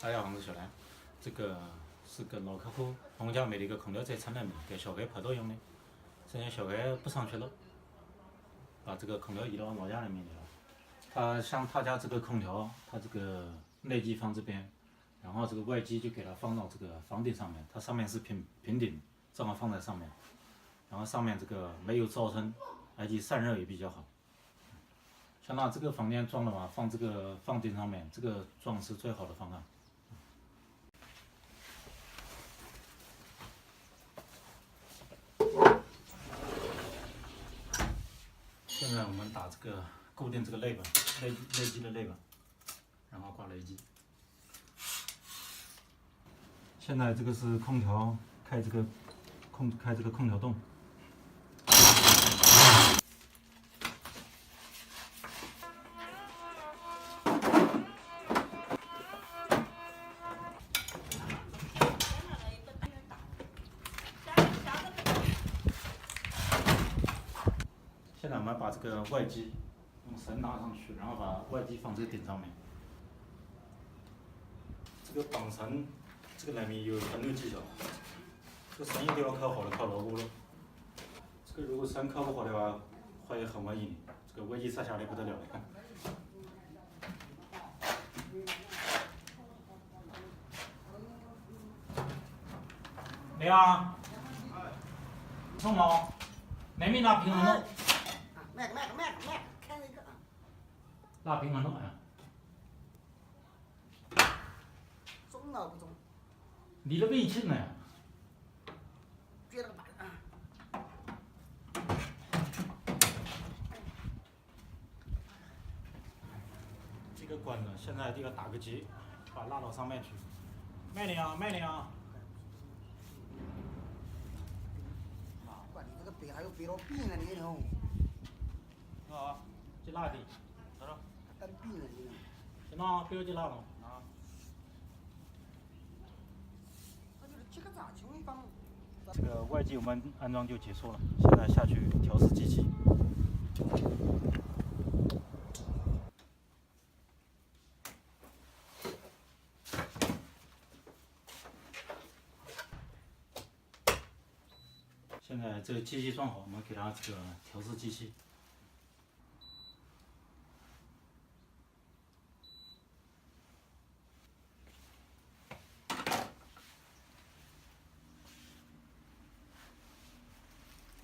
大家好，我是小兰。这个是跟老客户红家买的一个空调在厂里面，给小孩拍照用的。现在小孩不上学了，把这个空调移到老家里面去了。他家这个空调，他这个内机放这边，然后这个外机就给它放到这个房顶上面，它上面是平顶，正好放在上面。然后上面这个没有噪声，而且散热也比较好。像那这个房间装的话，放这个房顶上面，这个装是最好的方案。现在我们打这个固定这个内板，内机的内板，然后挂内机。现在这个是空调开这个空调洞。现在我们把这个外机用绳拉上去，然后把外机放这个顶上面。这个绑绳，这个里面有很多技巧。这个绳一定要靠好的，靠牢固了。这个如果绳靠不好的话，会很危险。这个外机拆下来不得了的。你好，宋某，那边拿平衡灯。卖，开了一个啊。拿平衡灯啊。中了不中？离了微近呢。撅了个板啊。这个管呢，现在就要打个结，把它拉到上面去。慢点啊，慢点啊。管你这个背还有背到病了你know。好，就拉点，走着。当病了你know。行吗？不要就拉了啊。那就是这个咋情况？这个外机我们安装就结束了，现在下去调试机器。现在这个机器装好，我们给它这个调试机器。